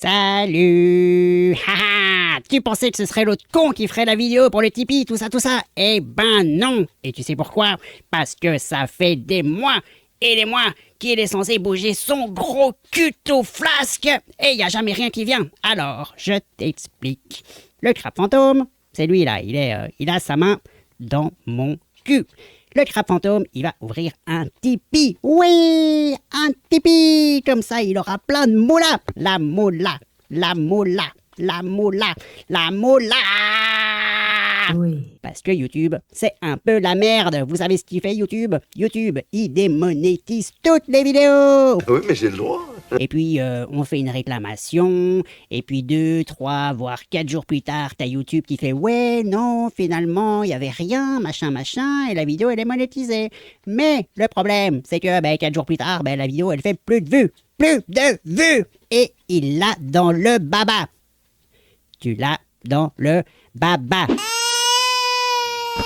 Salut! Haha! Tu pensais que ce serait l'autre con qui ferait la vidéo pour le Tipeee, tout ça, tout ça? Eh ben non! Et tu sais pourquoi? Parce que ça fait des mois et des mois qu'il est censé bouger son gros cul tout flasque et y a jamais rien qui vient. Alors, je t'explique. Le crabe fantôme, c'est lui là, il a sa main dans mon cul. Le crabe fantôme, il va ouvrir un Tipeee. Oui, un Tipeee. Comme ça, il aura plein de moula. La moula, la moula, la moula, la moula. Oui. Parce que YouTube, c'est un peu la merde. Vous savez ce qu'il fait YouTube? YouTube, il démonétise toutes les vidéos. Oui, mais j'ai le droit. Et puis, on fait une réclamation, et puis 2, 3, voire 4 jours plus tard, t'as YouTube qui fait « Ouais, non, finalement, il n'y avait rien, machin, machin, et la vidéo, elle est monétisée. » Mais le problème, c'est que 4 jours plus tard, la vidéo, elle fait plus de vues. Plus de vues. Et il l'a dans le baba. Tu l'as dans le baba.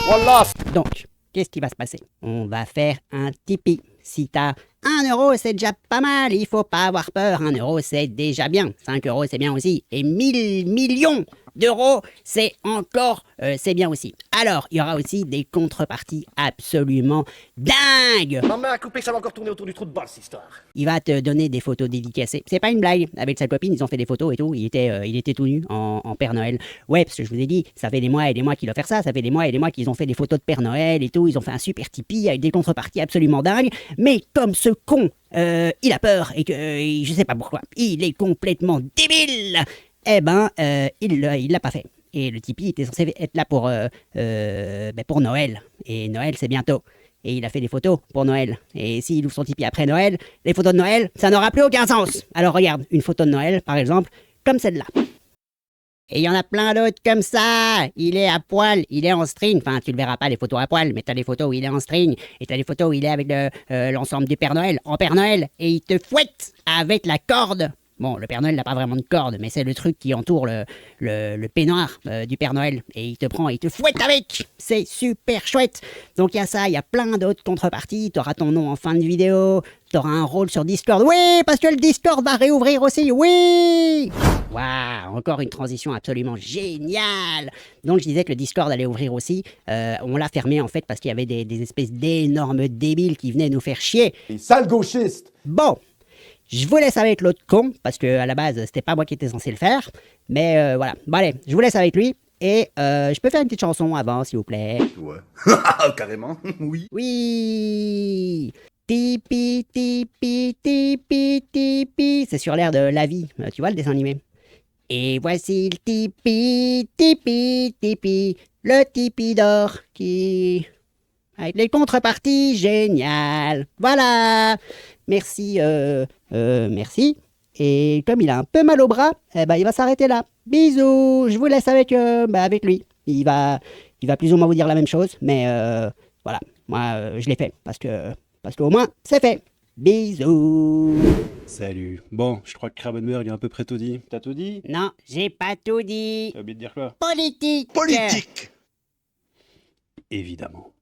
Voilà. Donc, qu'est-ce qui va se passer? On va faire un Tipeee. Si t'as 1 euro, c'est déjà pas mal, il faut pas avoir peur. 1 euro, c'est déjà bien. 5 euros, c'est bien aussi. Et 1000 millions d'euros, c'est encore, c'est bien aussi. Alors, il y aura aussi des contreparties absolument dingues. Ma main a coupé, ça va encore tourner autour du trou de balle, cette histoire. Il va te donner des photos dédicacées. C'est pas une blague. Avec sa copine, ils ont fait des photos et tout. Il était tout nu en Père Noël. Ouais, parce que je vous ai dit, ça fait des mois et des mois qu'il doit faire ça. Ça fait des mois et des mois qu'ils ont fait des photos de Père Noël et tout. Ils ont fait un super Tipeee avec des contreparties absolument dingues. Mais comme ce con, il a peur et que je sais pas pourquoi, il est complètement débile. Eh ben, il l'a pas fait. Et le Tipeee était censé être là pour Noël. Et Noël, c'est bientôt. Et il a fait des photos pour Noël. Et s'il ouvre son Tipeee après Noël, les photos de Noël, ça n'aura plus aucun sens. Alors regarde, une photo de Noël, par exemple, comme celle-là. Et il y en a plein d'autres comme ça. Il est à poil, il est en string. Enfin, tu le verras pas les photos à poil, mais t'as des photos où il est en string. Et t'as des photos où il est avec l'ensemble du Père Noël, en Père Noël. Et il te fouette avec la corde. Bon, le Père Noël n'a pas vraiment de corde, mais c'est le truc qui entoure le peignoir du Père Noël. Et il te prend et il te fouette avec. C'est super chouette. Donc il y a ça, il y a plein d'autres contreparties. T'auras ton nom en fin de vidéo. T'auras un rôle sur Discord. Oui, parce que le Discord va réouvrir aussi. Oui. Waouh, encore une transition absolument géniale. Donc je disais que le Discord allait ouvrir aussi. On l'a fermé en fait parce qu'il y avait des espèces d'énormes débiles qui venaient nous faire chier. Les sales gauchistes. Bon. Je vous laisse avec l'autre con, parce que à la base, c'était pas moi qui étais censé le faire. Mais voilà. Bon allez, je vous laisse avec lui. Et je peux faire une petite chanson avant, s'il vous plaît. Ouais. Carrément, oui. Oui. Tipeee, Tipeee, Tipeee, Tipeee. C'est sur l'air de La Vie. Tu vois le dessin animé? Et voici le Tipeee, Tipeee, Tipeee. Le Tipeee d'or qui... avec les contreparties géniales. Voilà. Merci, merci. Et comme il a un peu mal au bras, il va s'arrêter là. Bisous. Je vous laisse avec lui. Il va plus ou moins vous dire la même chose, mais voilà. Moi, je l'ai fait parce qu'au moins, c'est fait. Bisous. Salut. Bon, je crois que Krabenberg est à peu près tout dit. T'as tout dit? Non, j'ai pas tout dit. T'as oublié de dire quoi? Politique. Politique. Évidemment.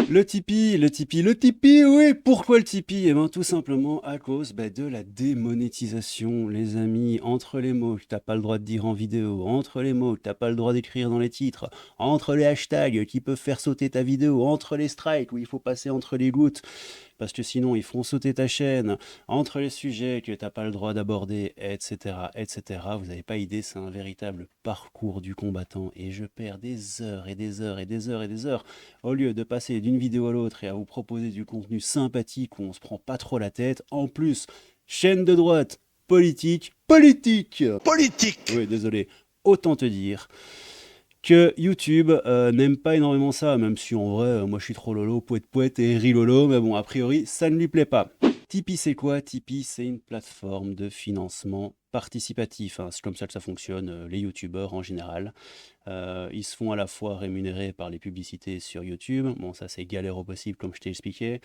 Le Tipeee, oui, pourquoi le Tipeee? Eh ben tout simplement à cause de la démonétisation, les amis, entre les mots que t'as pas le droit de dire en vidéo, entre les mots que t'as pas le droit d'écrire dans les titres, entre les hashtags qui peuvent faire sauter ta vidéo, entre les strikes où il faut passer entre les gouttes, parce que sinon ils feront sauter ta chaîne, entre les sujets que t'as pas le droit d'aborder, etc., etc. Vous n'avez pas idée, c'est un véritable parcours du combattant et je perds des heures et des heures et des heures et des heures au lieu de passer d'une vidéo à l'autre et à vous proposer du contenu sympathique où on se prend pas trop la tête. En plus, chaîne de droite, politique. Oui, désolé, autant te dire que YouTube n'aime pas énormément ça, même si en vrai, moi je suis trop lolo, poète et rilolo, mais bon, a priori, ça ne lui plaît pas. Tipeee, c'est quoi? Tipeee, c'est une plateforme de financement participatif, hein, c'est comme ça que ça fonctionne, les youtubeurs en général. Ils se font à la fois rémunérés par les publicités sur YouTube, bon ça c'est galère au possible comme je t'ai expliqué.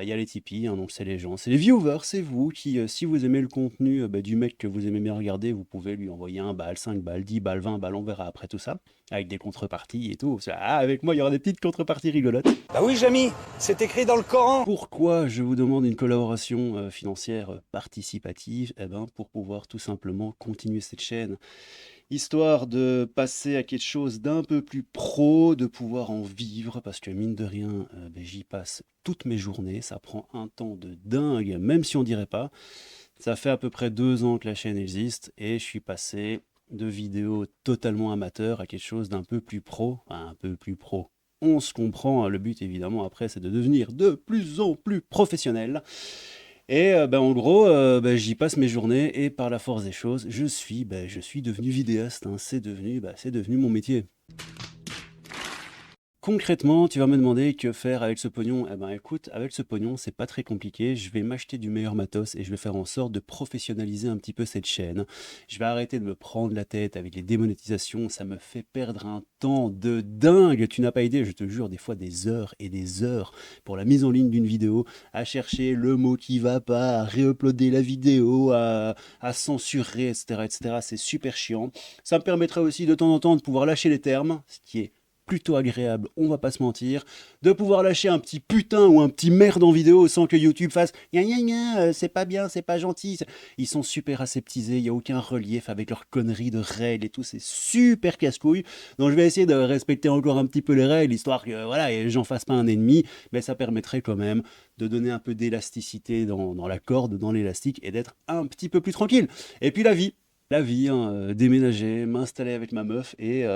Il y a les Tipeee, hein, donc c'est les gens, c'est les viewers, c'est vous qui, si vous aimez le contenu du mec que vous aimez bien regarder, vous pouvez lui envoyer 1 balles, 5 balles, 10 balles, 20 balles, on verra après tout ça, avec des contreparties et tout. Ah, avec moi il y aura des petites contreparties rigolotes. Bah oui, Jamy, c'est écrit dans le Coran. Pourquoi je vous demande une collaboration financière participative? Eh ben, pour pouvoir tout simplement continuer cette chaîne. Histoire de passer à quelque chose d'un peu plus pro, de pouvoir en vivre, parce que mine de rien, j'y passe toutes mes journées, ça prend un temps de dingue, même si on dirait pas. Ça fait à peu près 2 ans que la chaîne existe, et je suis passé de vidéos totalement amateurs à quelque chose d'un peu plus pro, enfin, un peu plus pro. On se comprend, hein, le but évidemment après c'est de devenir de plus en plus professionnel. Et en gros, j'y passe mes journées et par la force des choses, je suis devenu vidéaste, hein. C'est devenu mon métier. Concrètement, tu vas me demander que faire avec ce pognon. Eh ben écoute, avec ce pognon, c'est pas très compliqué. Je vais m'acheter du meilleur matos et je vais faire en sorte de professionnaliser un petit peu cette chaîne. Je vais arrêter de me prendre la tête avec les démonétisations. Ça me fait perdre un temps de dingue. Tu n'as pas idée, je te jure, des fois des heures et des heures pour la mise en ligne d'une vidéo, à chercher le mot qui va pas, à réuploader la vidéo, à censurer, etc., etc. C'est super chiant. Ça me permettrait aussi de temps en temps de pouvoir lâcher les termes, ce qui est plutôt agréable, on va pas se mentir, de pouvoir lâcher un petit putain ou un petit merde en vidéo sans que YouTube fasse gna gna gna, c'est pas bien, c'est pas gentil. Ils sont super aseptisés, il y a aucun relief avec leurs conneries de règles et tout, c'est super casse-couille. Donc je vais essayer de respecter encore un petit peu les règles, histoire que voilà, j'en fasse pas un ennemi, mais ça permettrait quand même de donner un peu d'élasticité dans la corde, dans l'élastique, et d'être un petit peu plus tranquille. Et puis la vie, hein, déménager, m'installer avec ma meuf et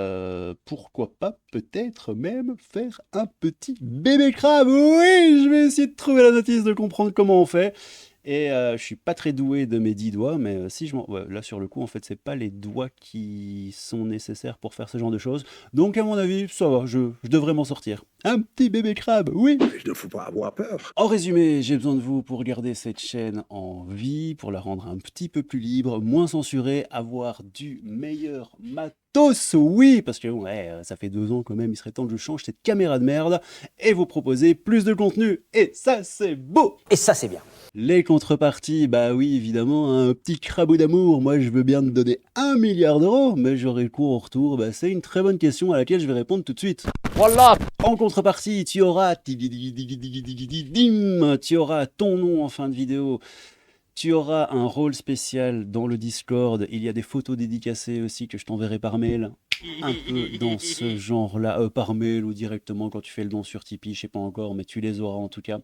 pourquoi pas peut-être même faire un petit bébé crabe. Oui, je vais essayer de trouver la notice, de comprendre comment on fait. Et je suis pas très doué de mes 10 doigts, mais si je m'en... Ouais, là sur le coup, en fait, c'est pas les doigts qui sont nécessaires pour faire ce genre de choses. Donc à mon avis, ça va, je devrais m'en sortir. Un petit bébé crabe, oui. Il ne faut pas avoir peur. En résumé, j'ai besoin de vous pour garder cette chaîne en vie, pour la rendre un petit peu plus libre, moins censurée, avoir du meilleur matos, oui, parce que ouais, ça fait 2 ans quand même, il serait temps que je change cette caméra de merde et vous proposer plus de contenu. Et ça, c'est beau! Et ça, c'est bien. Les contreparties, bah oui, évidemment, un petit crabeau d'amour. Moi, je veux bien te donner 1 milliard d'euros, mais j'aurai le coup en retour. Bah, c'est une très bonne question à laquelle je vais répondre tout de suite. Voilà. En contrepartie, tu auras ton nom en fin de vidéo. Tu auras un rôle spécial dans le Discord. Il y a des photos dédicacées aussi que je t'enverrai par mail. Un peu dans ce genre-là, par mail ou directement quand tu fais le don sur Tipeee, je sais pas encore, mais tu les auras en tout cas.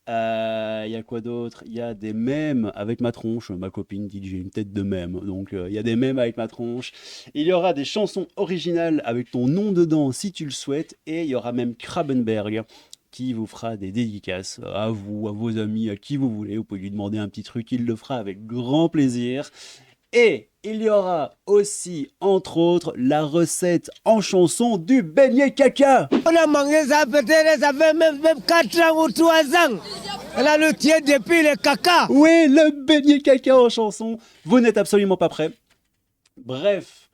Il y a quoi d'autre? Il y a des mèmes avec ma tronche. Ma copine dit que j'ai une tête de mème. Donc il y a des mèmes avec ma tronche. Il y aura des chansons originales avec ton nom dedans si tu le souhaites. Et il y aura même Krabenberg qui vous fera des dédicaces à vous, à vos amis, à qui vous voulez. Vous pouvez lui demander un petit truc, il le fera avec grand plaisir. Et il y aura aussi, entre autres, la recette en chanson du beignet caca. On a mangé ça peut-être, ça fait même 4 ans ou 3 ans. Elle a le tient depuis le caca. Oui, le beignet caca en chanson. Vous n'êtes absolument pas prêts. Bref,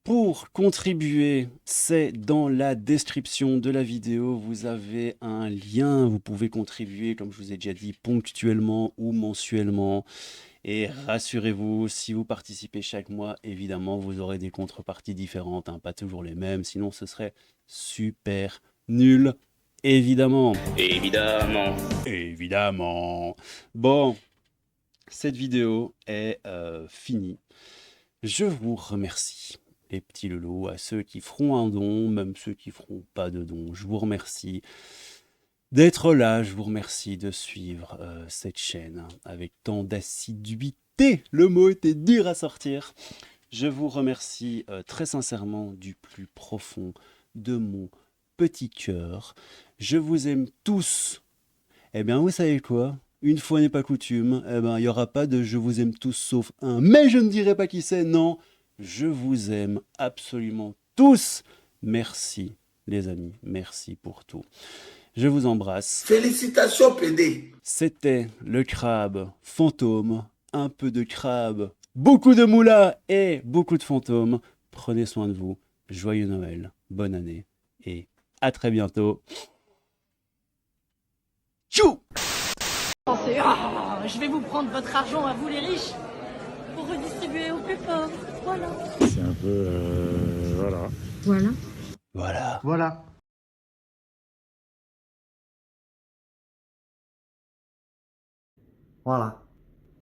pour contribuer, c'est dans la description de la vidéo. Vous avez un lien. Vous pouvez contribuer, comme je vous ai déjà dit, ponctuellement ou mensuellement. Et rassurez-vous, si vous participez chaque mois, évidemment, vous aurez des contreparties différentes, hein, pas toujours les mêmes, sinon ce serait super nul, évidemment. Évidemment. Bon, cette vidéo est finie. Je vous remercie, les petits loulous, à ceux qui feront un don, même ceux qui feront pas de don. Je vous remercie d'être là, je vous remercie de suivre cette chaîne avec tant d'assiduité. Le mot était dur à sortir. Je vous remercie très sincèrement du plus profond de mon petit cœur. Je vous aime tous. Eh bien, vous savez quoi? Une fois n'est pas coutume, eh ben, il n'y aura pas de « je vous aime tous sauf un ». Mais je ne dirai pas qui c'est, non. Je vous aime absolument tous. Merci, les amis. Merci pour tout. Je vous embrasse. Félicitations, PD. C'était le crabe fantôme, un peu de crabe beaucoup de moulas et beaucoup de fantômes. Prenez soin de vous. Joyeux Noël, bonne année et à très bientôt. Tchou! Pensez, je vais vous prendre votre argent à vous les riches pour redistribuer aux plus pauvres. Voilà. C'est un peu... voilà. Voilà. Voilà. Voilà. Voilà.